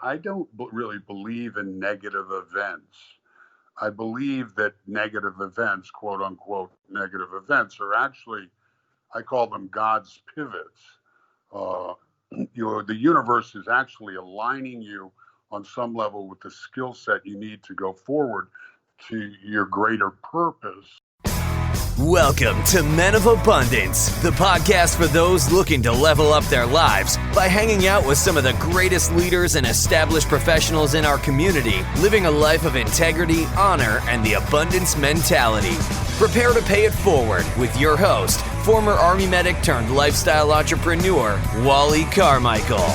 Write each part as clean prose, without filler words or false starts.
I don't really believe in negative events. I believe that negative events, quote unquote, negative events, are actually, I call them God's pivots. Uh, the universe is actually aligning you on some level with the skill set you need to go forward to your greater purpose. Welcome to Men of Abundance, the podcast for those looking to level up their lives by hanging out with some of the greatest leaders and established professionals in our community, living a life of integrity, honor, and the abundance mentality. Prepare to pay it forward with your host, former Army medic turned lifestyle entrepreneur, Wally Carmichael.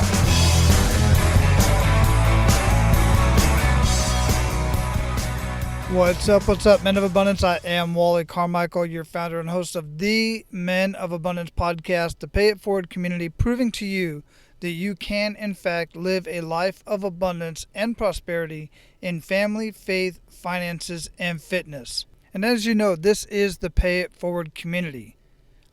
What's up, Men of Abundance? I am Wally Carmichael, your founder and host of the Men of Abundance podcast, the Pay It Forward community, proving to you that you can, in fact, live a life of abundance and prosperity in family, faith, finances, and fitness. And as you know, this is the Pay It Forward community.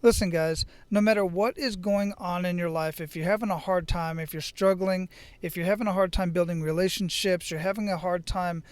Listen, guys, no matter what is going on in your life, if you're having a hard time, if you're struggling, if you're having a hard time building relationships, you're having a hard time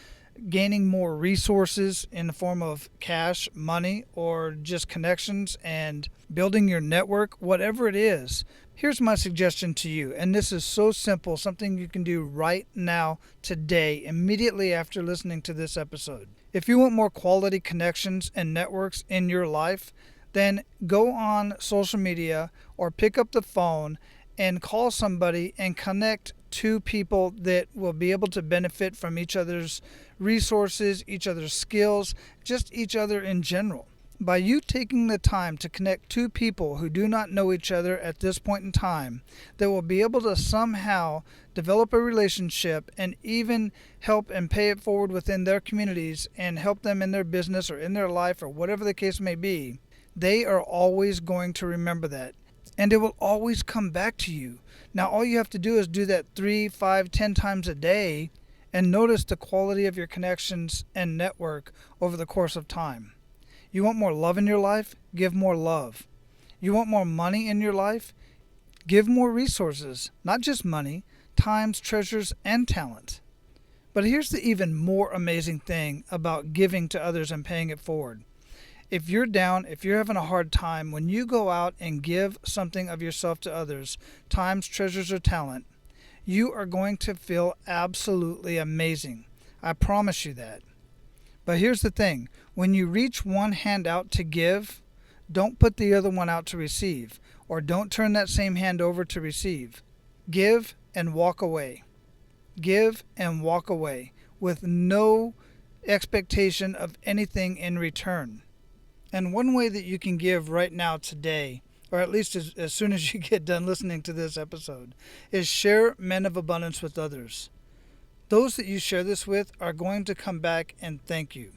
gaining more resources in the form of cash, money, or just connections and building your network, whatever it is, here's my suggestion to you. And this is so simple, something you can do right now, today, immediately after listening to this episode. If you want more quality connections and networks in your life, then go on social media or pick up the phone and call somebody and connect two people that will be able to benefit from each other's resources, each other's skills, just each other in general. By you taking the time to connect two people who do not know each other at this point in time, that will be able to somehow develop a relationship and even help and pay it forward within their communities and help them in their business or in their life or whatever the case may be, they are always going to remember that. And it will always come back to you. Now, all you have to do is do that 3, 5, 10 times a day and notice the quality of your connections and network over the course of time. You want more love in your life? Give more love. You want more money in your life? Give more resources, not just money, times, treasures, and talent. But here's the even more amazing thing about giving to others and paying it forward. If you're down, if you're having a hard time, when you go out and give something of yourself to others, times, treasures, or talent, you are going to feel absolutely amazing. I promise you that. But here's the thing. When you reach one hand out to give, don't put the other one out to receive, or don't turn that same hand over to receive. Give and walk away. Give and walk away with no expectation of anything in return. And one way that you can give right now today, or at least as soon as you get done listening to this episode, is share Men of Abundance with others. Those that you share this with are going to come back and thank you.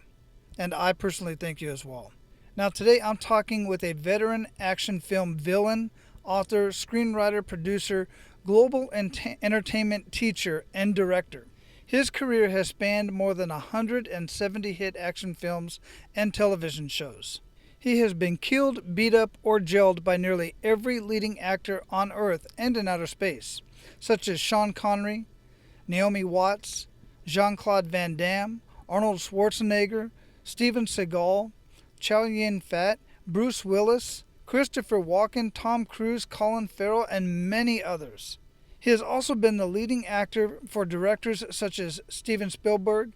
And I personally thank you as well. Now today I'm talking with a veteran action film villain, author, screenwriter, producer, global entertainment teacher, and director. His career has spanned more than 170 hit action films and television shows. He has been killed, beat up, or jailed by nearly every leading actor on Earth and in outer space, such as Sean Connery, Naomi Watts, Jean-Claude Van Damme, Arnold Schwarzenegger, Steven Seagal, Chow Yun-Fat, Bruce Willis, Christopher Walken, Tom Cruise, Colin Farrell, and many others. He has also been the leading actor for directors such as Steven Spielberg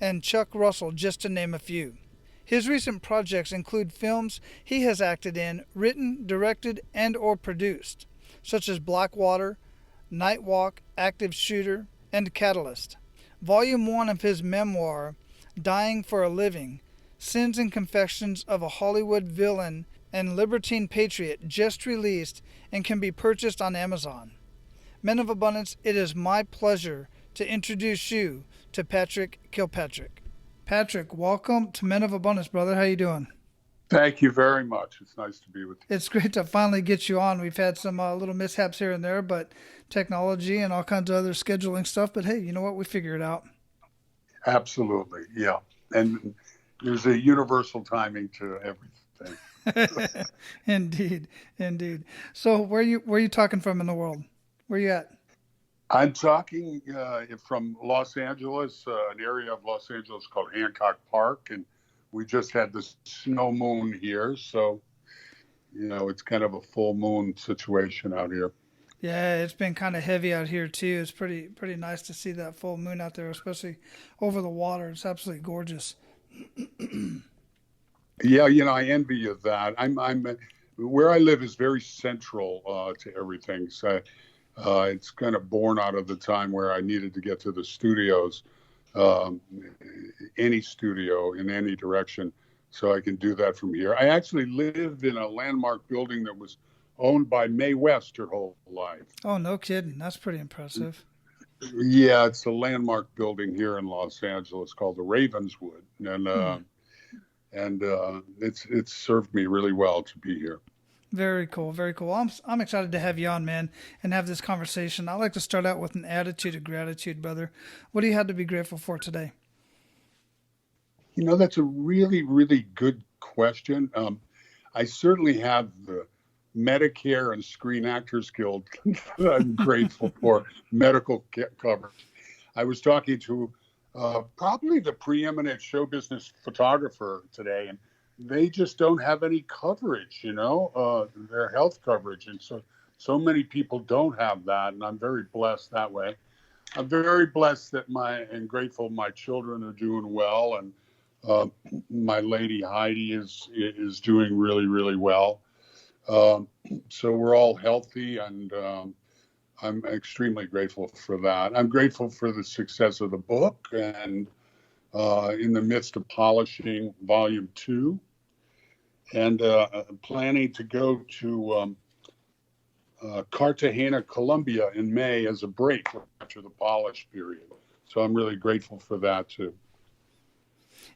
and Chuck Russell, just to name a few. His recent projects include films he has acted in, written, directed, and or produced, such as Blackwater, Night Walk, Active Shooter, and Catalyst. Volume 1 of his memoir, Dying for a Living, Sins and Confessions of a Hollywood Villain and Libertine Patriot, just released and can be purchased on Amazon. Men of Abundance, it is my pleasure to introduce you to Patrick Kilpatrick. Patrick, welcome to Men of Abundance, brother. How you doing? Thank you very much. It's nice to be with you. It's great to finally get you on. We've had some little mishaps here and there, but technology and all kinds of other scheduling stuff. But hey, you know what? We figure it out. Absolutely, yeah. And there's a universal timing to everything. Indeed. So where you talking from in the world? Where you at? I'm talking from Los Angeles, an area of Los Angeles called Hancock Park, and we just had the snow moon here, so it's kind of a full moon situation out here. Yeah, it's been kind of heavy out here too. It's pretty nice to see that full moon out there, especially over the water. It's absolutely gorgeous. Yeah, I envy you that. I'm where I live is very central to everything. So it's kind of born out of the time where I needed to get to the studios, um, any studio in any direction, so I can do that from here. I actually lived in a landmark building that was owned by Mae West her whole life. Oh, no kidding. That's pretty impressive. Yeah, it's a landmark building here in Los Angeles called the Ravenswood, and it's served me really well to be here. Very cool, very cool. I'm excited to have you on, man, and have this conversation. I like to start out with an attitude of gratitude, brother. What do you have to be grateful for today? That's a really, really good question. I certainly have the Medicare and Screen Actors Guild that I'm grateful for, medical coverage. I was talking to probably the preeminent show business photographer today, and they just don't have any coverage, their health coverage. And so many people don't have that, and I'm very blessed that way. I'm very blessed and grateful my children are doing well, and my lady Heidi is doing really, really well. So we're all healthy, and I'm extremely grateful for that. I'm grateful for the success of the book, and in the midst of polishing volume 2, and planning to go to Cartagena, Colombia in May as a break after the polish period. So I'm really grateful for that too.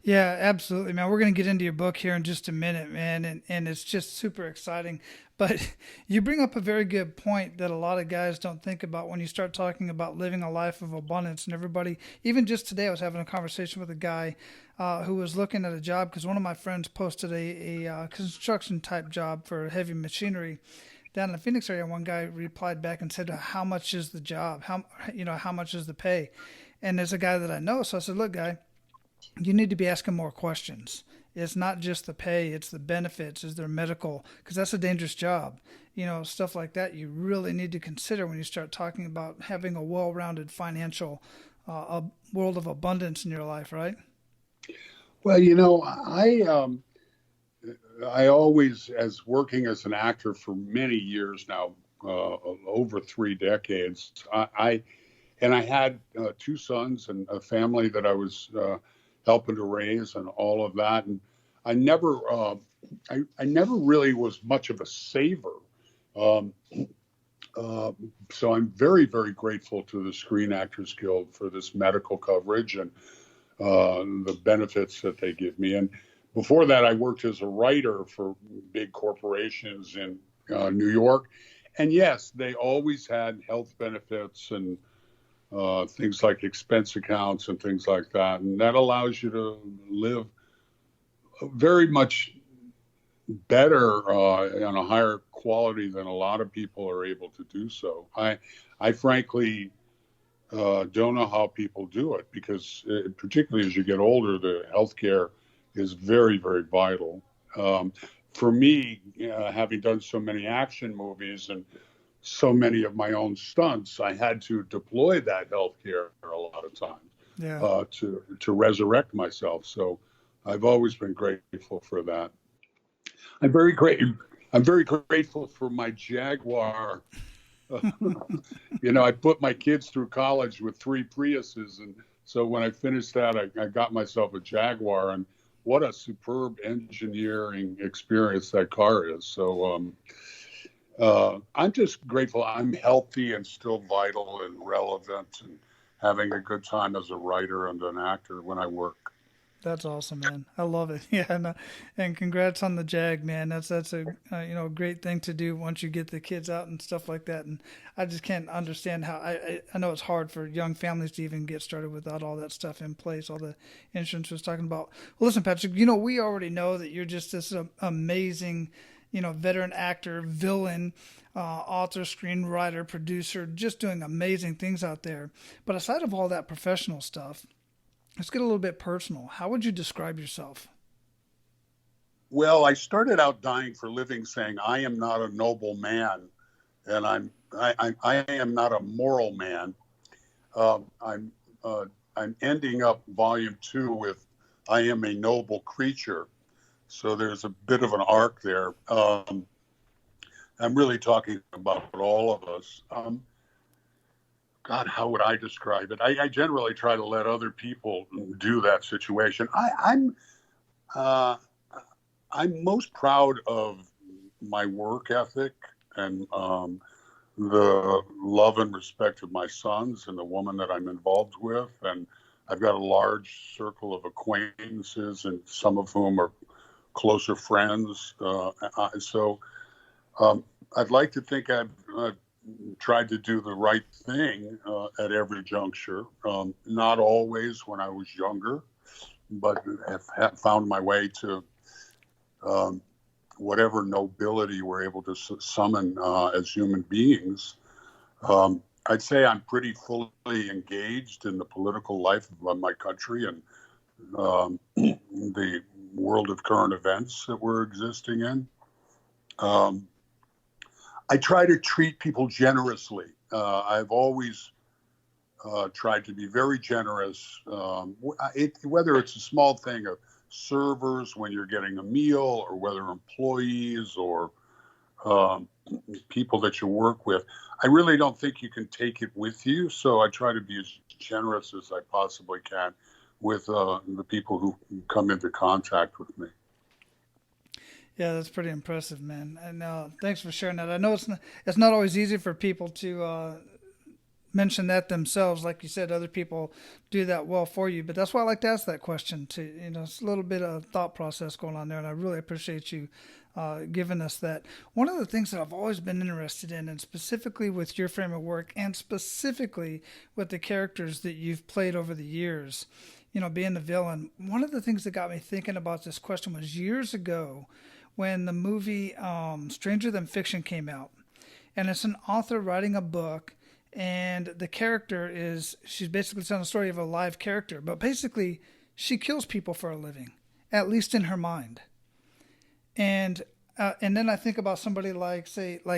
Yeah, absolutely, man. We're going to get into your book here in just a minute, man, and it's just super exciting. But you bring up a very good point that a lot of guys don't think about when you start talking about living a life of abundance. And everybody, even just today, I was having a conversation with a guy who was looking at a job because one of my friends posted a construction type job for heavy machinery down in the Phoenix area. One guy replied back and said, "How much is the job? How much is the pay?" And there's a guy that I know, so I said, "Look, guy, you need to be asking more questions. It's not just the pay, it's the benefits, is there medical, because that's a dangerous job. Stuff like that you really need to consider when you start talking about having a well-rounded financial a world of abundance in your life, right?" Well, I always, as working as an actor for many years now, over 3 decades, I had 2 sons and a family that I was helping to raise and all of that. And I never really was much of a saver. So I'm very, very grateful to the Screen Actors Guild for this medical coverage and the benefits that they give me. And before that, I worked as a writer for big corporations in New York. And yes, they always had health benefits and things like expense accounts and things like that. And that allows you to live very much better on a higher quality than a lot of people are able to do so. I frankly don't know how people do it, because particularly as you get older, the healthcare is very, very vital. For me, having done so many action movies and so many of my own stunts, I had to deploy that healthcare a lot of times to resurrect myself. So I've always been grateful for that. I'm very grateful for my Jaguar. I put my kids through college with 3 Priuses, and so when I finished that, I got myself a Jaguar, and what a superb engineering experience that car is. So I'm just grateful I'm healthy and still vital and relevant and having a good time as a writer and an actor when I work. That's awesome, man. I love it. Yeah, and congrats on the Jag, man. That's a great thing to do once you get the kids out and stuff like that. And I just can't understand how I know it's hard for young families to even get started without all that stuff in place, all the insurance was talking about. Well, listen, Patrick, we already know that you're just this amazing veteran actor, villain, author, screenwriter, producer, just doing amazing things out there. But aside of all that professional stuff, let's get a little bit personal. How would you describe yourself? Well, I started out dying for living saying I am not a noble man, and I am not a moral man. I'm ending up volume 2 with I am a noble creature. So there's a bit of an arc there. I'm really talking about all of us. God, how would I describe it? I generally try to let other people do that situation. I'm most proud of my work ethic and the love and respect of my sons and the woman that I'm involved with. And I've got a large circle of acquaintances, and some of whom are closer friends. I'd like to think I've tried to do the right thing at every juncture. Not always when I was younger, but have found my way to whatever nobility we're able to summon as human beings. I'd say I'm pretty fully engaged in the political life of my country and the world of current events that we're existing in. I try to treat people generously. I've always tried to be very generous, whether it's a small thing of servers when you're getting a meal, or whether employees or people that you work with. I really don't think you can take it with you, so I try to be as generous as I possibly can with the people who come into contact with me. Yeah, that's pretty impressive, man. And thanks for sharing that. I know it's not always easy for people to mention that themselves. Like you said, other people do that well for you. But that's why I like to ask that question too. It's a little bit of thought process going on there, and I really appreciate you giving us that. One of the things that I've always been interested in, and specifically with your frame of work, and specifically with the characters that you've played over the years, being the villain, one of the things that got me thinking about this question was years ago when the movie Stranger Than Fiction came out. And it's an author writing a book, and the character she's basically telling the story of a live character, but basically she kills people for a living, at least in her mind. And then I think about somebody like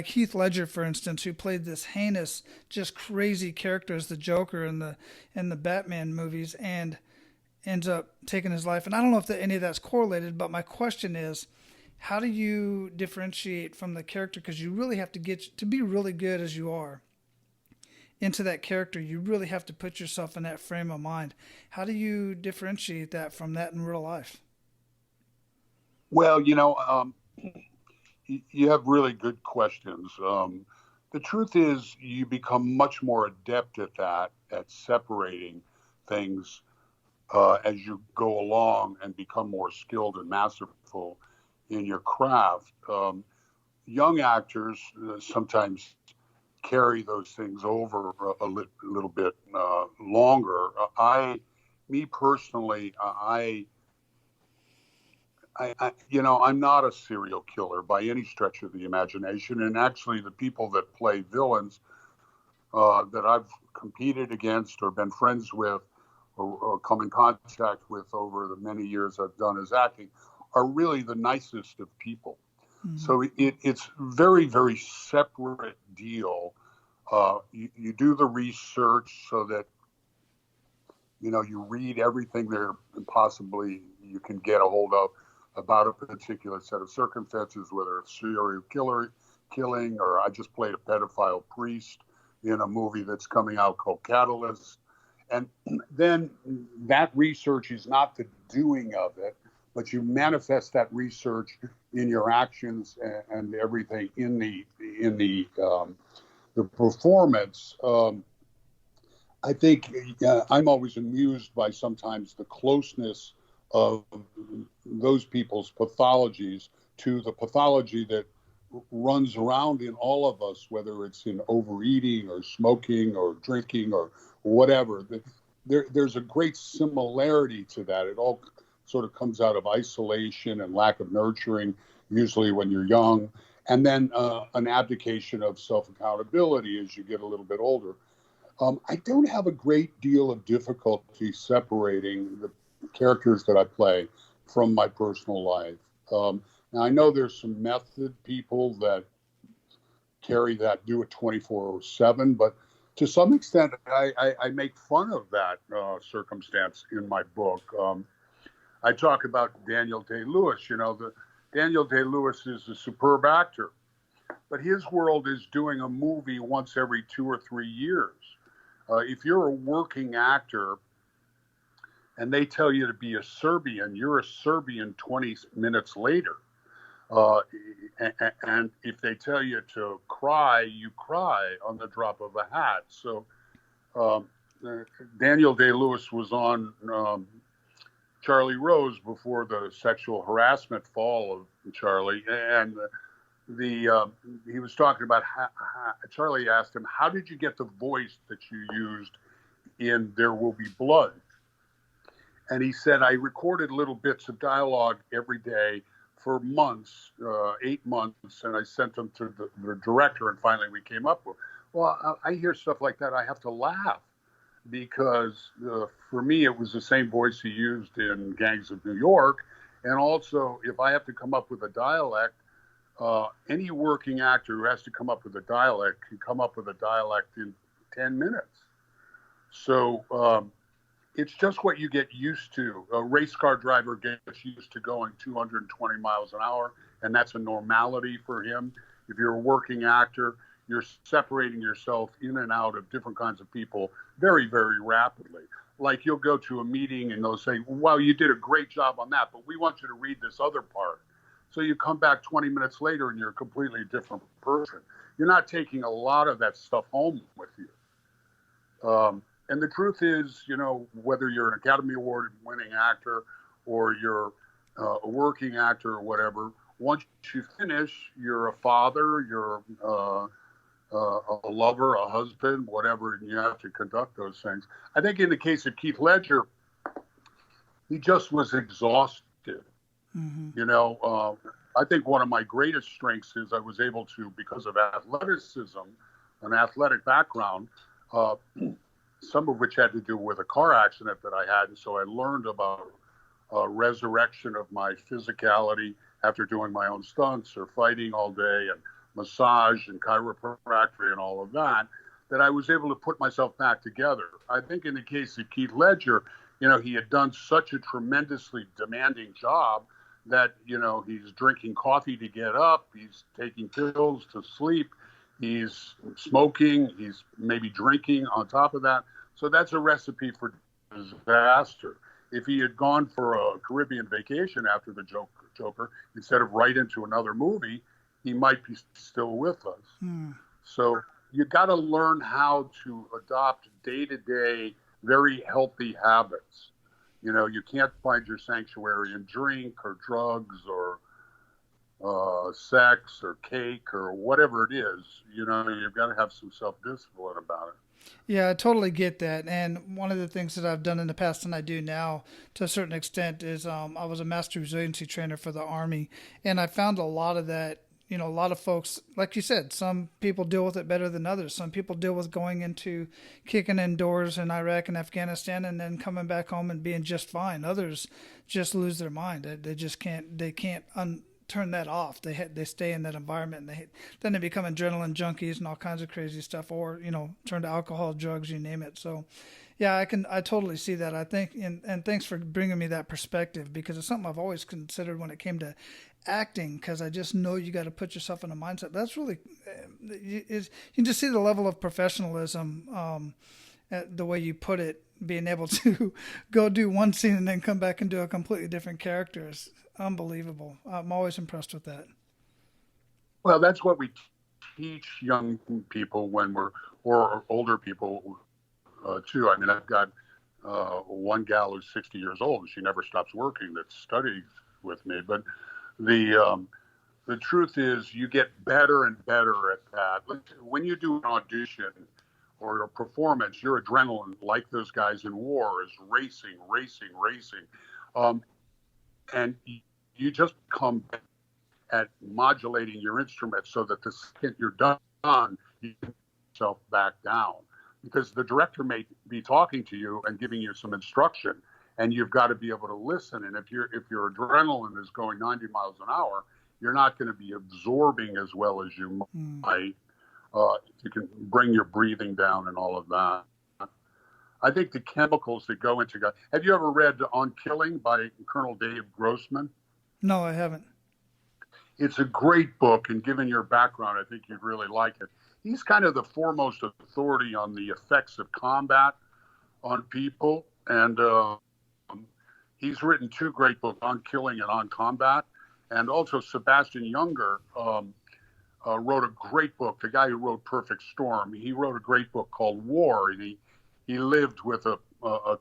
Heath Ledger, for instance, who played this heinous, just crazy character as the Joker in the Batman movies, and ends up taking his life. And I don't know if any of that's correlated, but my question is, how do you differentiate from the character? Because you really have to get to be really good as you are into that character. You really have to put yourself in that frame of mind. How do you differentiate that from that in real life? Well, you have really good questions. The truth is, you become much more adept at that, at separating things as you go along and become more skilled and masterful in your craft. Young actors sometimes carry those things over a little bit longer. Me personally, I'm not a serial killer by any stretch of the imagination. And actually, the people that play villains that I've competed against or been friends with or come in contact with over the many years I've done as acting are really the nicest of people. Mm-hmm. So it's very, very separate deal. You do the research so that, you read everything there possibly you can get a hold of about a particular set of circumstances, whether it's serial killing, or I just played a pedophile priest in a movie that's coming out called Catalyst. And then that research is not the doing of it, but you manifest that research in your actions and everything in the performance. I think I'm always amused by sometimes the closeness of those people's pathologies to the pathology that runs around in all of us, whether it's in overeating or smoking or drinking or whatever. There's a great similarity to that. It all sort of comes out of isolation and lack of nurturing usually when you're young, and then an abdication of self-accountability as you get a little bit older. I don't have a great deal of difficulty separating the characters that I play from my personal life. Now, I know there's some method people that do it 24/7, but to some extent, I make fun of that circumstance in my book. I talk about Daniel Day-Lewis. Daniel Day-Lewis is a superb actor, but his world is doing a movie once every 2 or 3 years. If you're a working actor and they tell you to be a Serbian, you're a Serbian 20 minutes later. And if they tell you to cry, you cry on the drop of a hat. So Daniel Day-Lewis was on Charlie Rose before the sexual harassment fall of Charlie, and he was talking about Charlie asked him, how did you get the voice that you used in There Will Be Blood? And he said, I recorded little bits of dialogue every day for months, 8 months, and I sent them to the director, and finally we came up with, well, I hear stuff like that, I have to laugh, because for me, it was the same voice he used in Gangs of New York, and also, if I have to come up with a dialect, any working actor who has to come up with a dialect can come up with a dialect in 10 minutes. So it's just what you get used to. A race car driver gets used to going 220 miles an hour, and that's a normality for him. If you're a working actor, you're separating yourself in and out of different kinds of people very, very rapidly. Like you'll go to a meeting and they'll say, wow, you did a great job on that, but we want you to read this other part. So you come back 20 minutes later and you're a completely different person. You're not taking a lot of that stuff home with you. And the truth is, whether you're an Academy Award winning actor or you're a working actor or whatever, once you finish, you're a father, you're a lover, a husband, whatever, and you have to conduct those things. I think in the case of Keith Ledger, he just was exhausted. Mm-hmm. I think one of my greatest strengths is I was able to, because of athleticism, an athletic background, some of which had to do with a car accident that I had. And so I learned about resurrection of my physicality after doing my own stunts or fighting all day and massage and chiropractic and all of that, that I was able to put myself back together. I think in the case of Keith Ledger, he had done such a tremendously demanding job that, he's drinking coffee to get up, he's taking pills to sleep, he's smoking, he's maybe drinking on top of that. So that's a recipe for disaster. If he had gone for a Caribbean vacation after the Joker, instead of right into another movie, he might be still with us. So you got to learn how to adopt day-to-day, very healthy habits. You can't find your sanctuary in drink or drugs or sex or cake or whatever it is. You've got to have some self-discipline about it. Yeah, I totally get that. And one of the things that I've done in the past and I do now to a certain extent is I was a master resiliency trainer for the Army. And I found a lot of that, a lot of folks, like you said, some people deal with it better than others. Some people deal with going into kicking in doors in Iraq and Afghanistan and then coming back home and being just fine. Others just lose their mind. They just can't, turn that off. They stay in that environment, and then they become adrenaline junkies and all kinds of crazy stuff, or turn to alcohol, drugs, you name it. So yeah, I totally see that. I think, and thanks for bringing me that perspective, because it's something I've always considered when it came to acting, because I just know you got to put yourself in a mindset. That's really, you can just see the level of professionalism, the way you put it, being able to go do one scene and then come back and do a completely different character is unbelievable. I'm always impressed with that. Well, that's what we teach young people or older people too. I mean, I've got one gal who's 60 years old and she never stops working that studies with me. But the truth is you get better and better at that. When you do an audition or a performance, your adrenaline, like those guys in war, is racing. And you just come back. at modulating your instrument so that the second you're done, you can put yourself back down. Because the director may be talking to you and giving you some instruction, and you've got to be able to listen. And if your adrenaline is going 90 miles an hour, you're not going to be absorbing as well as you might if you can bring your breathing down and all of that. I think the chemicals that go into God. Have you ever read On Killing by Colonel Dave Grossman? No, I haven't. It's a great book, and given your background, I think you'd really like it. He's kind of the foremost authority on the effects of combat on people, and he's written two great books, On Killing and On Combat. And also Sebastian Junger wrote a great book, the guy who wrote Perfect Storm. He wrote a great book called War, and he lived with a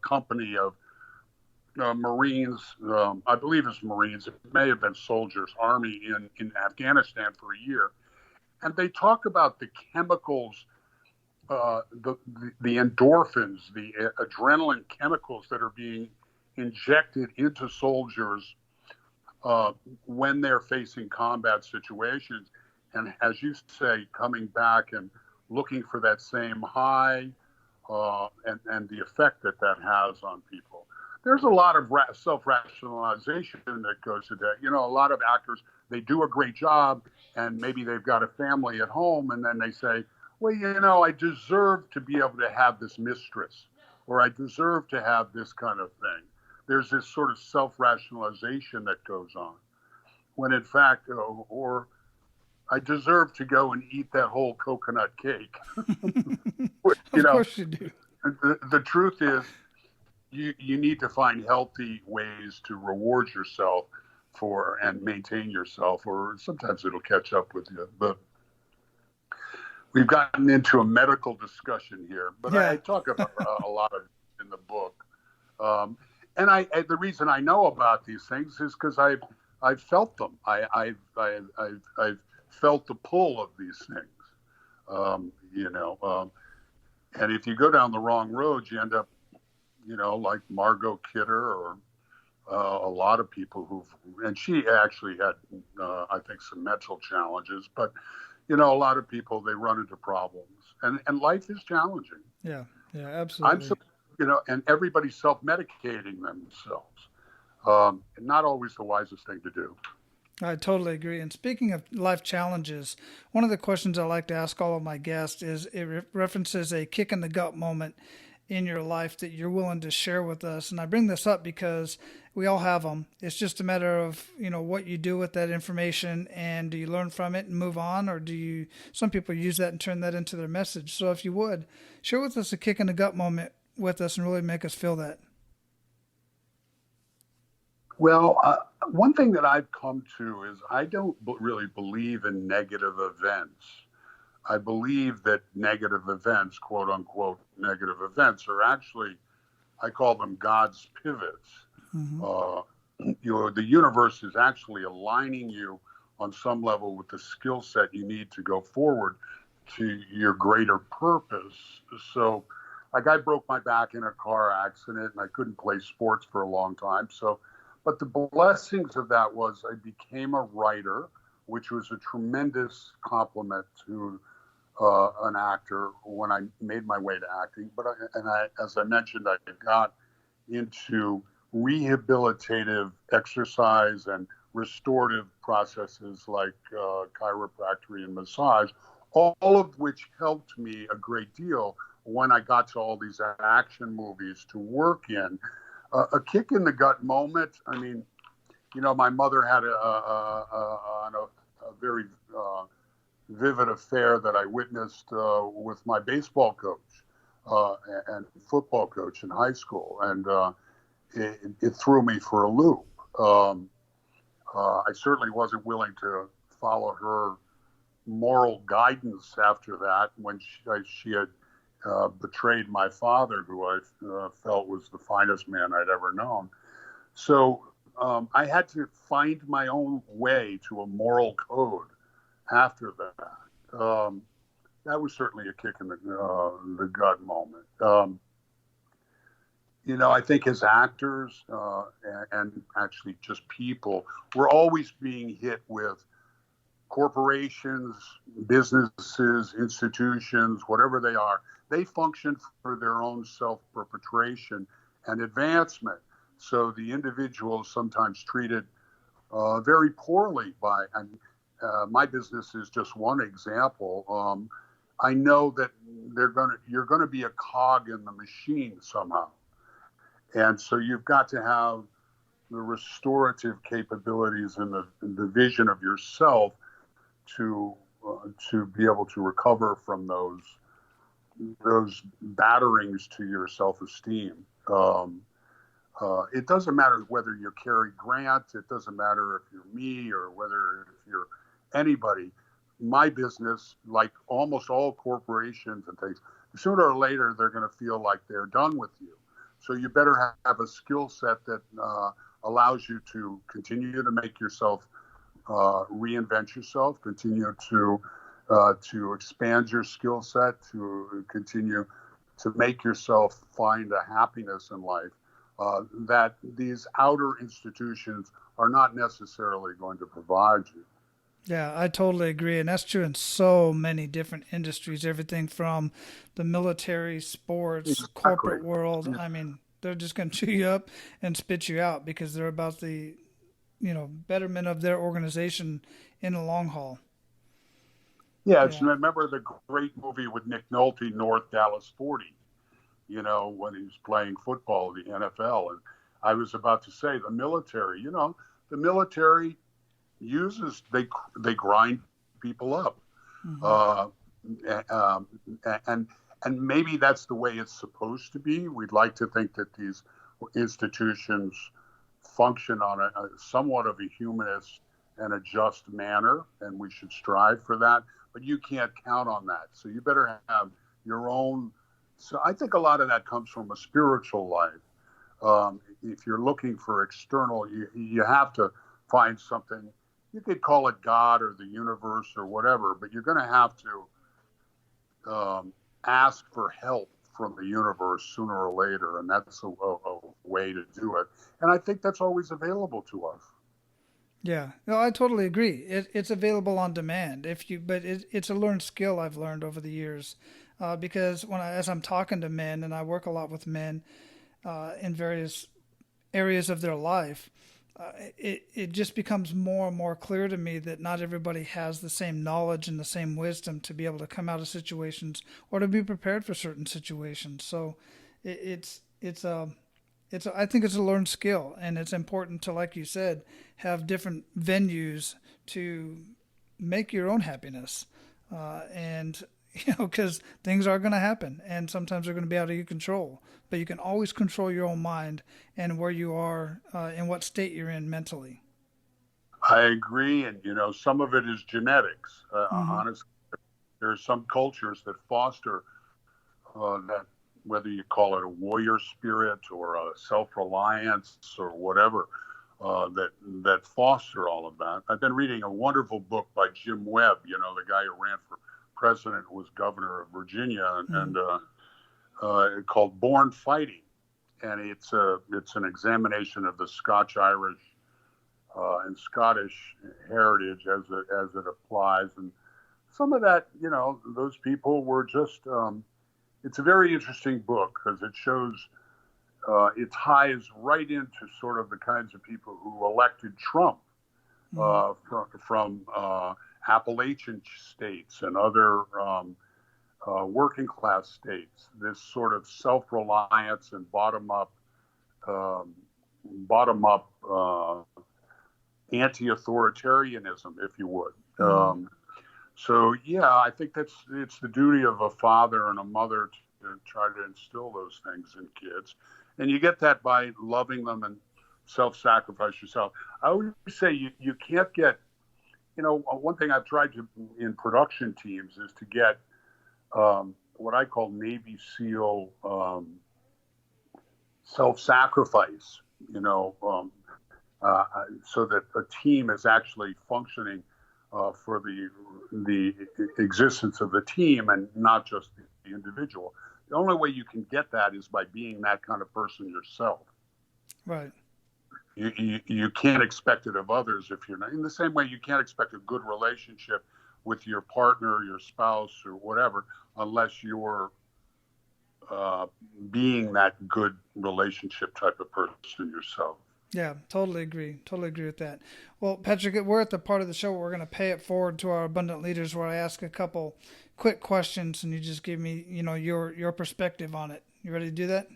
company of Marines, I believe it's Marines, it may have been soldiers, Army in Afghanistan for a year. And they talk about the chemicals, the endorphins, the adrenaline chemicals that are being injected into soldiers when they're facing combat situations. And as you say, coming back and looking for that same high and the effect that has on people. There's a lot of self-rationalization that goes to that. You know, a lot of actors, they do a great job and maybe they've got a family at home, and then they say, well, you know, I deserve to be able to have this mistress, or I deserve to have this kind of thing. There's this sort of self-rationalization that goes on, when in fact, or I deserve to go and eat that whole coconut cake. Of course you do. The truth is, you need to find healthy ways to reward yourself for and maintain yourself, or sometimes it'll catch up with you. But we've gotten into a medical discussion here, but I talk about a lot of in the book. And the reason I know about these things is because I've felt them. I've felt the pull of these things, and if you go down the wrong road, you end up, like Margot Kidder or a lot of people and she actually had, I think, some mental challenges, but, a lot of people, they run into problems, and life is challenging. Yeah, absolutely. And everybody's self-medicating themselves. Not always the wisest thing to do. I totally agree. And speaking of life challenges, one of the questions I like to ask all of my guests is it references a kick in the gut moment in your life that you're willing to share with us. And I bring this up because we all have them. It's just a matter of, what you do with that information, and do you learn from it and move on, or some people use that and turn that into their message. So if you would, share with us a kick in the gut moment with us and really make us feel that. Well, one thing that I've come to is I don't really believe in negative events. I believe that negative events, quote unquote, negative events are actually, I call them God's pivots. Mm-hmm. The universe is actually aligning you on some level with the skill set you need to go forward to your greater purpose. So, like, I broke my back in a car accident and I couldn't play sports for a long time. But the blessings of that was I became a writer, which was a tremendous compliment to an actor when I made my way to acting. But as I mentioned, I got into rehabilitative exercise and restorative processes like chiropractic and massage, all of which helped me a great deal when I got to all these action movies to work in. A kick in the gut moment. I mean, my mother had a very vivid affair that I witnessed with my baseball coach and football coach in high school, and it threw me for a loop. I certainly wasn't willing to follow her moral guidance after that when she had betrayed my father, who I felt was the finest man I'd ever known. So I had to find my own way to a moral code after that. That was certainly a kick in the gut moment. I think as actors and actually just people, we're always being hit with corporations, businesses, institutions, whatever they are, they function for their own self-perpetuation and advancement. So the individual is sometimes treated very poorly by, and my business is just one example. I know that you're going to be a cog in the machine somehow. And so you've got to have the restorative capabilities and the vision of yourself to be able to recover from those batterings to your self-esteem. It doesn't matter whether you're Cary Grant. It doesn't matter if you're me or whether if you're anybody. My business, like almost all corporations and things, sooner or later they're going to feel like they're done with you. So you better have a skill set that allows you to continue to make yourself reinvent yourself, continue to expand your skill set, to continue to make yourself find a happiness in life that these outer institutions are not necessarily going to provide you. Yeah, I totally agree. And that's true in so many different industries, everything from the military, sports, corporate world. Yeah. I mean, they're just going to chew you up and spit you out because they're about the, betterment of their organization in the long haul. Yeah, remember the great movie with Nick Nolte, North Dallas 40, when he was playing football in the NFL. And I was about to say the military, the military they grind people up. Mm-hmm. And maybe that's the way it's supposed to be. We'd like to think that these institutions function on a somewhat of a humanist and a just manner, and we should strive for that. But you can't count on that. So you better have your own. So I think a lot of that comes from a spiritual life. If you're looking for external, you have to find something. You could call it God or the universe or whatever, but you're going to have to ask for help from the universe sooner or later, and that's a way to do it. And I think that's always available to us. Yeah, no, I totally agree. It's available on demand but it's a learned skill I've learned over the years, because as I'm talking to men, and I work a lot with men in various areas of their life. It just becomes more and more clear to me that not everybody has the same knowledge and the same wisdom to be able to come out of situations or to be prepared for certain situations. So I think it's a learned skill, and it's important to, like you said, have different venues to make your own happiness. Because things are going to happen, and sometimes they're going to be out of your control. But you can always control your own mind and where you are and what state you're in mentally. I agree, and some of it is genetics. Honestly, there are some cultures that foster that, whether you call it a warrior spirit or a self-reliance or whatever, that foster all of that. I've been reading a wonderful book by Jim Webb, the guy who ran for president, was governor of Virginia, and called Born Fighting, and it's an examination of the Scotch-Irish and Scottish heritage as it applies, and some of that, those people were just. It's a very interesting book because it shows it ties right into sort of the kinds of people who elected Trump from Appalachian states and other working class states. This sort of self-reliance and bottom-up anti-authoritarianism, if you would. So yeah, I think it's the duty of a father and a mother to try to instill those things in kids, and you get that by loving them and self-sacrifice yourself. I always say you can't get. One thing I've tried to in production teams is to get what I call Navy SEAL self-sacrifice, so that a team is actually functioning for the existence of the team and not just the individual. The only way you can get that is by being that kind of person yourself. Right. you can't expect it of others if you're not. In the same way, you can't expect a good relationship with your partner, your spouse, or whatever, unless you're being that good relationship type of person yourself. Yeah, totally agree. Totally agree with that. Well, Patrick, we're at the part of the show where we're going to pay it forward to our abundant leaders, where I ask a couple quick questions and you just give me, your perspective on it. You ready to do that?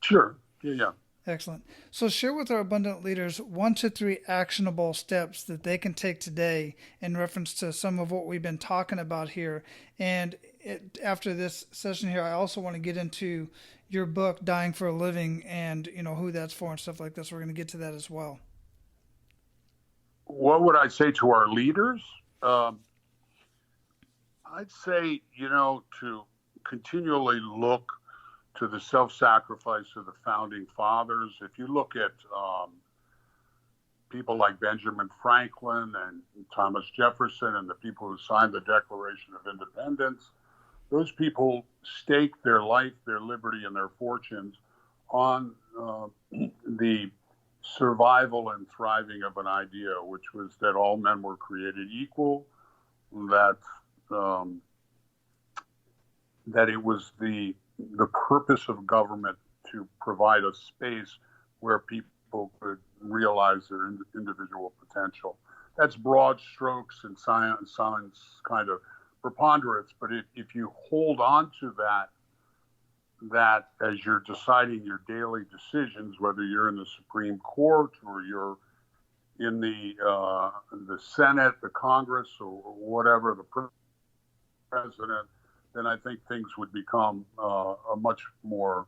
Sure. Yeah. Excellent. So share with our abundant leaders 1 to 3 actionable steps that they can take today in reference to some of what we've been talking about here. And after this session here, I also want to get into your book, Dying for a Living, and who that's for and stuff like this. We're going to get to that as well. What would I say to our leaders? I'd say, to continually look to the self-sacrifice of the founding fathers. If you look at people like Benjamin Franklin and Thomas Jefferson and the people who signed the Declaration of Independence, those people staked their life, their liberty, and their fortunes on the survival and thriving of an idea, which was that all men were created equal, that it was the purpose of government to provide a space where people could realize their individual potential. That's broad strokes and science kind of preponderance, but if you hold on to that as you're deciding your daily decisions, whether you're in the Supreme Court or you're in the Senate, the Congress, or whatever, the president, then I think things would become a much more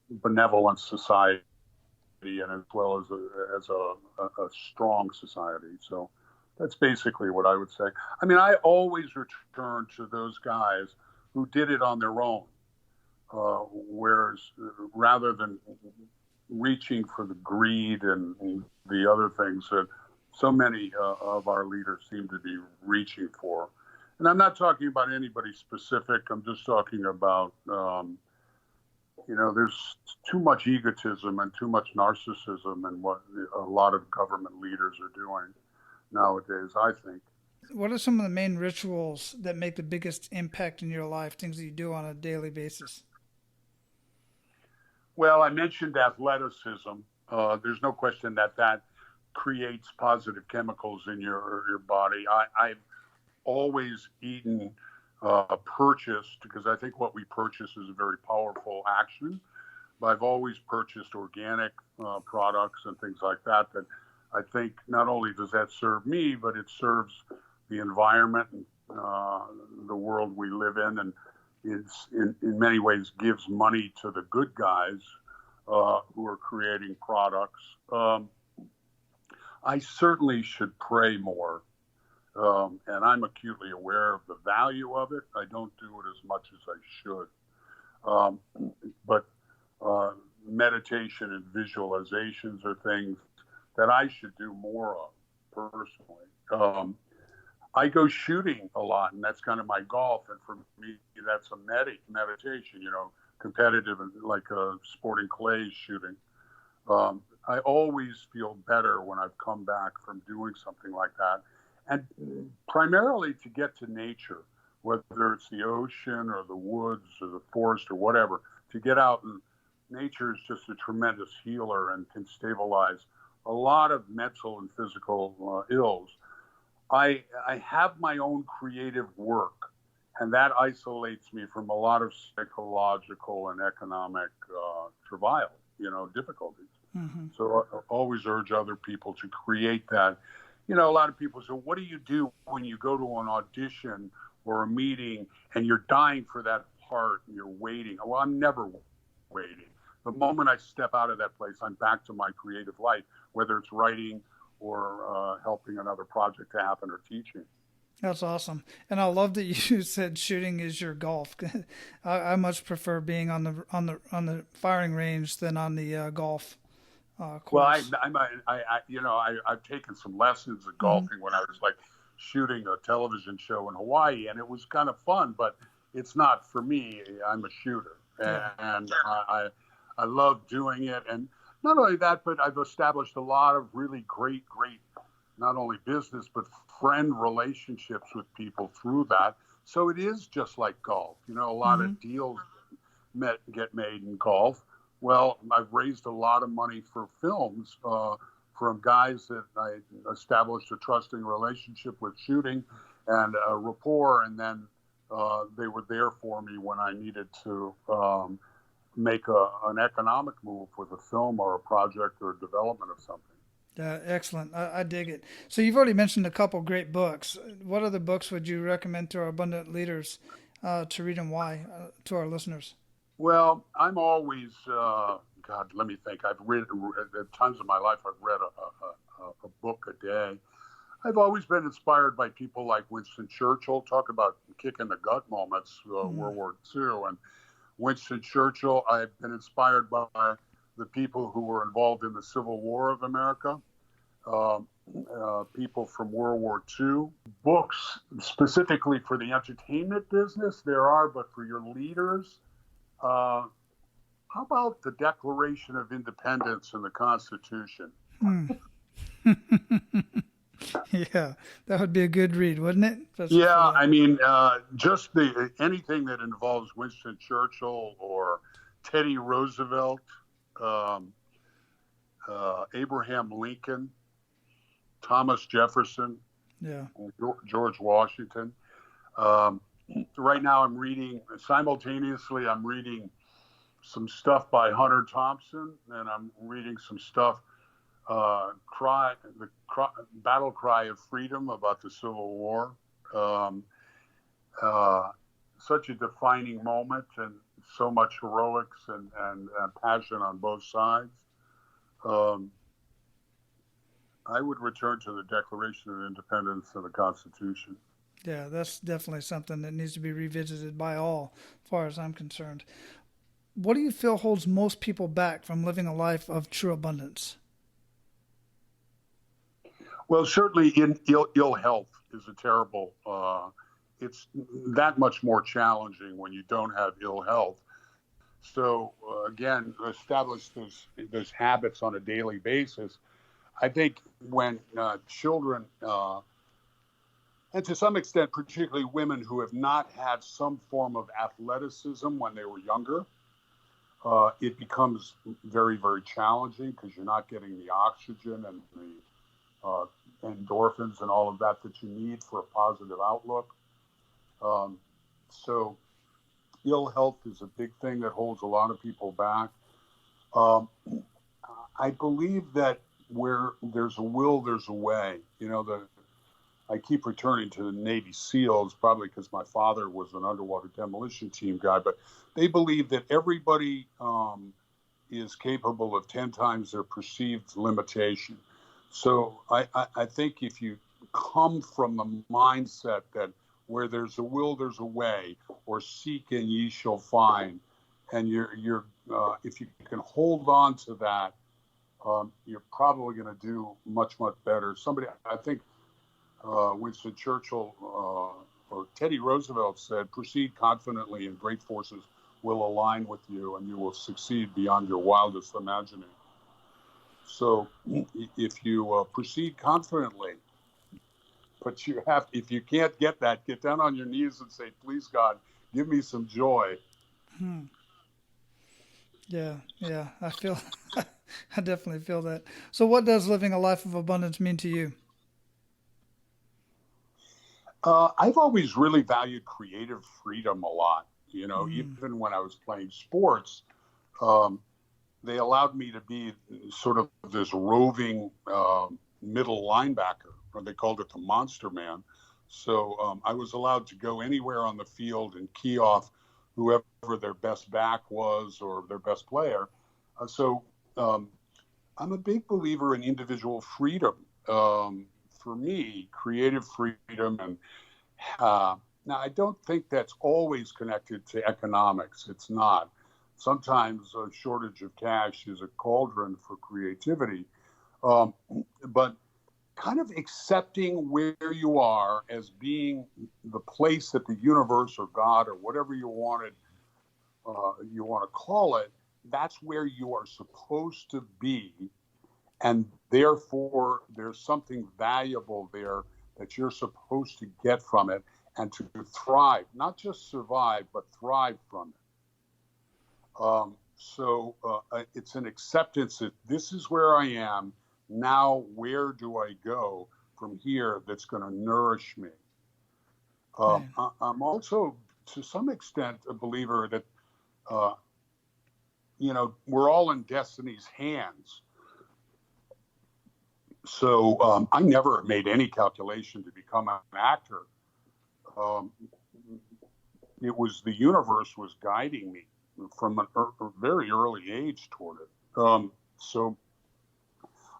benevolent society, and as well as a strong society. So that's basically what I would say. I mean, I always return to those guys who did it on their own, whereas rather than reaching for the greed and the other things that so many of our leaders seem to be reaching for. And I'm not talking about anybody specific. I'm just talking about, there's too much egotism and too much narcissism in what a lot of government leaders are doing nowadays, I think. What are some of the main rituals that make the biggest impact in your life, things that you do on a daily basis? Well, I mentioned athleticism. There's no question that creates positive chemicals in your body. I've always eaten purchased, because I think what we purchase is a very powerful action. But I've always purchased organic products and things like that I think not only does that serve me, but it serves the environment and the world we live in, and it's in many ways gives money to the good guys who are creating products. I certainly should pray more. And I'm acutely aware of the value of it. I don't do it as much as I should. But meditation and visualizations are things that I should do more of personally. I go shooting a lot, and that's kind of my golf. And for me, that's a meditation, competitive and like sporting clays shooting. I always feel better when I've come back from doing something like that. And primarily to get to nature, whether it's the ocean or the woods or the forest or whatever, to get out, and nature is just a tremendous healer and can stabilize a lot of mental and physical ills. I have my own creative work, and that isolates me from a lot of psychological and economic travail, difficulties. Mm-hmm. So I always urge other people to create that. A lot of people say, what do you do when you go to an audition or a meeting and you're dying for that part and you're waiting? Well, I'm never waiting. The moment I step out of that place, I'm back to my creative life, whether it's writing or helping another project to happen or teaching. That's awesome. And I love that you said shooting is your golf. I much prefer being on the firing range than on the golf. Well, I've taken some lessons of golfing when I was shooting a television show in Hawaii, and it was kind of fun, but it's not for me. I'm a shooter, and I love doing it. And not only that, but I've established a lot of really great, not only business, but friend relationships with people through that. So it is just like golf. A lot of deals get made in golf. Well, I've raised a lot of money for films from guys that I established a trusting relationship with shooting and a rapport, and then they were there for me when I needed to make an economic move with a film or a project or a development of something. Excellent. I dig it. So you've already mentioned a couple great books. What other books would you recommend to our abundant leaders to read, and why, to our listeners? Well, I'm always, God, let me think. I've read, at times in my life, I've read a book a day. I've always been inspired by people like Winston Churchill. Talk about kick in the gut moments, World War II. And Winston Churchill, I've been inspired by the people who were involved in the Civil War of America, people from World War II. Books specifically for the entertainment business, there are, but for your leaders, how about the Declaration of Independence and the Constitution? Yeah, that would be a good read, wouldn't it? Yeah, I mean, just anything that involves Winston Churchill or Teddy Roosevelt, Abraham Lincoln, Thomas Jefferson, George Washington. Right now I'm reading some stuff by Hunter Thompson, and I'm reading some stuff, Battle Cry of Freedom about the Civil War. Such a defining moment, and so much heroics and passion on both sides. I would return to the Declaration of Independence and the Constitution. Yeah, that's definitely something that needs to be revisited by all, as far as I'm concerned. What do you feel holds most people back from living a life of true abundance? Well, certainly ill health is a terrible, it's that much more challenging when you don't have ill health. So again, establish those habits on a daily basis. I think when children, and to some extent, particularly women who have not had some form of athleticism when they were younger, it becomes very, very challenging because you're not getting the oxygen and the endorphins and all of that you need for a positive outlook. So ill health is a big thing that holds a lot of people back. I believe that where there's a will, there's a way. I keep returning to the Navy SEALs, probably because my father was an underwater demolition team guy, but they believe that everybody is capable of 10 times their perceived limitation. So I think if you come from the mindset that where there's a will, there's a way, or seek and ye shall find, and you're if you can hold on to that, you're probably going to do much, much better. I think Winston Churchill or Teddy Roosevelt said, proceed confidently and great forces will align with you and you will succeed beyond your wildest imagining. So if you proceed confidently, but if you can't get that, get down on your knees and say, please God, give me some joy. Yeah, I feel, I definitely feel that. So what does living a life of abundance mean to you? I've always really valued creative freedom a lot. Even when I was playing sports, they allowed me to be sort of this roving middle linebacker, or they called it the monster man. So I was allowed to go anywhere on the field and key off whoever their best back was or their best player. So I'm a big believer in individual freedom. For me, creative freedom, and now I don't think that's always connected to economics. It's not. Sometimes a shortage of cash is a cauldron for creativity, but kind of accepting where you are as being the place that the universe or God or whatever you want to call it that's where you are supposed to be. And therefore, there's something valuable there that you're supposed to get from it and to thrive, not just survive, but thrive from it. So it's an acceptance that this is where I am. Now, where do I go from here that's going to nourish me? I'm also, to some extent, a believer that, we're all in destiny's hands. So I never made any calculation to become an actor. It was the universe was guiding me from a very early age toward it. So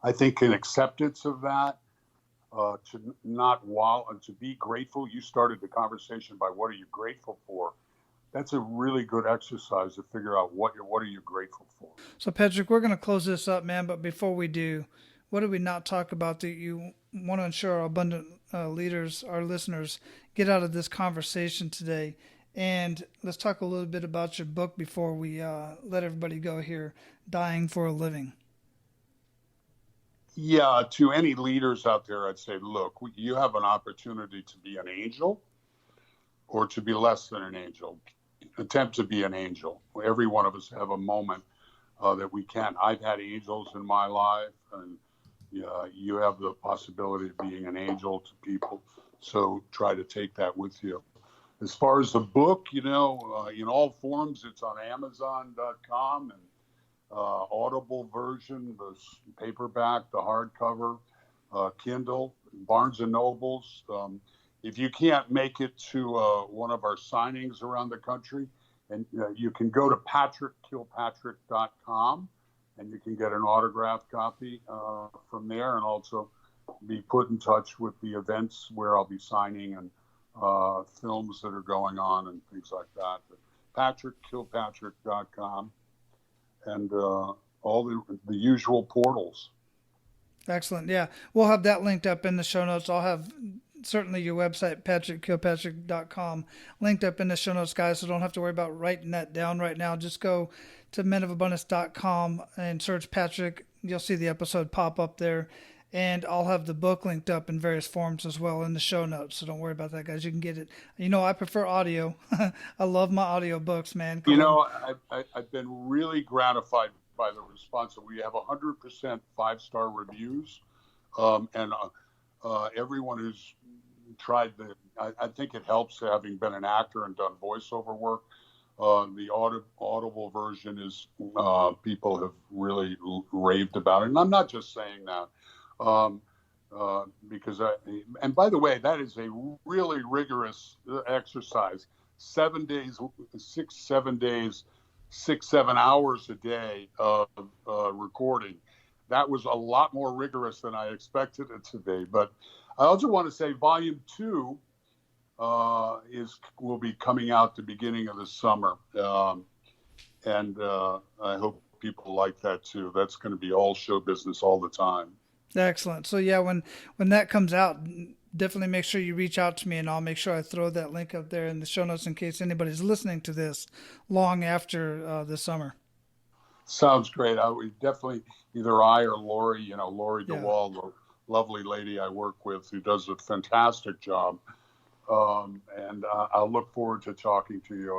I think an acceptance of that, to be grateful. You started the conversation by what are you grateful for? That's a really good exercise to figure out what are you grateful for. So Patrick, we're going to close this up, man. But before we do, what did we not talk about that you want to ensure our abundant leaders, our listeners, get out of this conversation today? And let's talk a little bit about your book before we let everybody go here, Dying for a Living. Yeah, to any leaders out there, I'd say, look, you have an opportunity to be an angel or to be less than an angel. Attempt to be an angel. Every one of us have a moment that we can. I've had angels in my life, and you have the possibility of being an angel to people. So try to take that with you. As far as the book, in all forms, it's on Amazon.com and Audible version, the paperback, the hardcover, Kindle, Barnes and Nobles. If you can't make it to one of our signings around the country, and you can go to PatrickKilpatrick.com and you can get an autographed copy from there, and also be put in touch with the events where I'll be signing and films that are going on and things like that. But PatrickKilpatrick.com and all the usual portals. Excellent. Yeah, we'll have that linked up in the show notes. I'll have certainly your website, PatrickKilpatrick.com, linked up in the show notes, guys, so don't have to worry about writing that down right now. Just go to menofabundance.com and search Patrick. You'll see the episode pop up there. And I'll have the book linked up in various forms as well in the show notes. So don't worry about that, guys. You can get it. I prefer audio. I love my audio books, man. I've been really gratified by the response. We have 100% 5-star reviews. And everyone who's tried I think it helps having been an actor and done voiceover work. The audible version is people have really raved about it. And I'm not just saying that. Because and by the way, that is a really rigorous exercise. 7 days, 7 days, 7 hours a day of recording. That was a lot more rigorous than I expected it to be. But I also want to say Volume 2 will be coming out the beginning of the summer. And I hope people like that too. That's going to be all show business all the time. Excellent. So yeah, when that comes out, definitely make sure you reach out to me, and I'll make sure I throw that link up there in the show notes in case anybody's listening to this long after the summer. Sounds great. I would definitely, either I or Lori, Lori DeWall, the lovely lady I work with who does a fantastic job. And I'll look forward to talking to you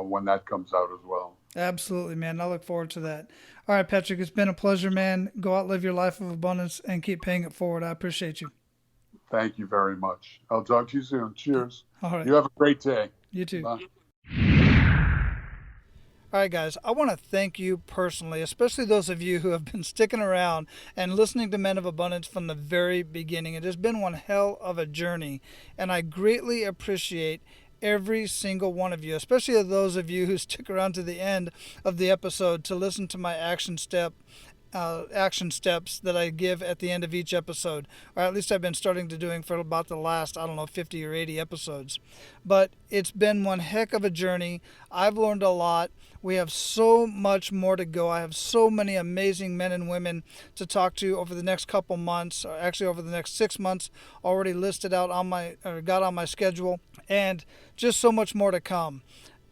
when that comes out as well. Absolutely, man. I look forward to that. All right, Patrick, it's been a pleasure, man. Go out, live your life of abundance, and keep paying it forward. I appreciate you. Thank you very much. I'll talk to you soon. Cheers. All right. You have a great day. You too. Bye. All right, guys, I want to thank you personally, especially those of you who have been sticking around and listening to Men of Abundance from the very beginning. It has been one hell of a journey, and I greatly appreciate every single one of you, especially those of you who stick around to the end of the episode to listen to my action steps that I give at the end of each episode, or at least I've been starting to doing for about the last, 50 or 80 episodes. But it's been one heck of a journey. I've learned a lot. We have so much more to go. I have so many amazing men and women to talk to over the next couple months, or actually over the next 6 months, already listed out got on my schedule, and just so much more to come.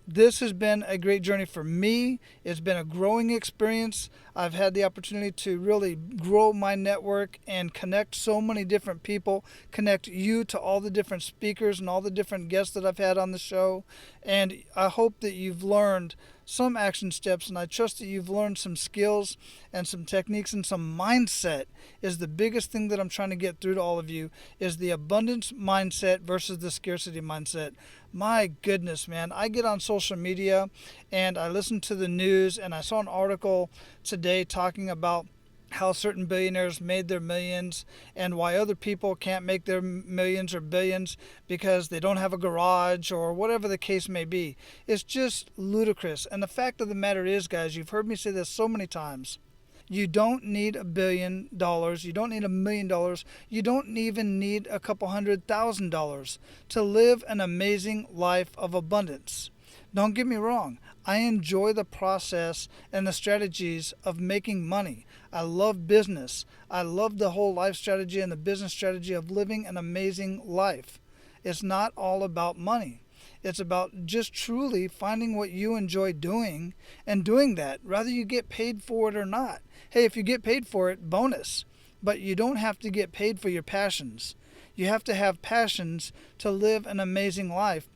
This has been a great journey for me. It's been a growing experience. I've had the opportunity to really grow my network and connect so many different people, connect you to all the different speakers and all the different guests that I've had on the show. And I hope that you've learned some action steps, and I trust that you've learned some skills and some techniques and some mindset. Is the biggest thing that I'm trying to get through to all of you, is the abundance mindset versus the scarcity mindset. My goodness, man, I get on social media and I listen to the news, and I saw an article today talking about how certain billionaires made their millions and why other people can't make their millions or billions because they don't have a garage or whatever the case may be. It's just ludicrous. And the fact of the matter is, guys, you've heard me say this so many times. You don't need $1 billion. You don't need $1 million. You don't even need a couple $100,000 to live an amazing life of abundance. Don't get me wrong. I enjoy the process and the strategies of making money. I love business. I love the whole life strategy and the business strategy of living an amazing life. It's not all about money. It's about just truly finding what you enjoy doing and doing that, whether you get paid for it or not. Hey, if you get paid for it, bonus. But you don't have to get paid for your passions. You have to have passions to live an amazing life.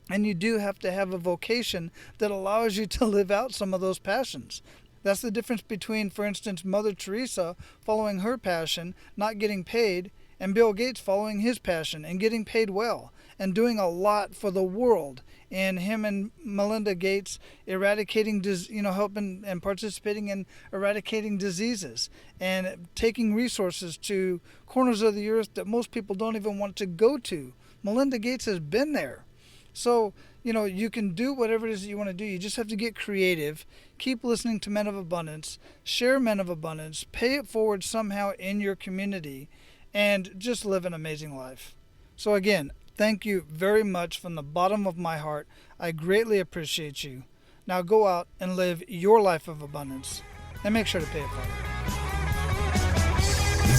And you do have to have a vocation that allows you to live out some of those passions. That's the difference between, for instance, Mother Teresa following her passion, not getting paid, and Bill Gates following his passion and getting paid well and doing a lot for the world. And him and Melinda Gates eradicating, helping and participating in eradicating diseases and taking resources to corners of the earth that most people don't even want to go to. Melinda Gates has been there. So, you can do whatever it is that you want to do. You just have to get creative. Keep listening to Men of Abundance. Share Men of Abundance. Pay it forward somehow in your community. And just live an amazing life. So again, thank you very much from the bottom of my heart. I greatly appreciate you. Now go out and live your life of abundance. And make sure to pay it forward.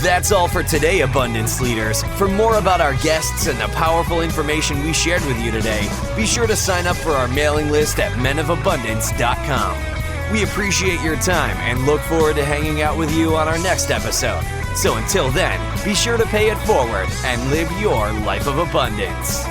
That's all for today, Abundance Leaders. For more about our guests and the powerful information we shared with you today, be sure to sign up for our mailing list at menofabundance.com. We appreciate your time and look forward to hanging out with you on our next episode. So until then, be sure to pay it forward and live your life of abundance.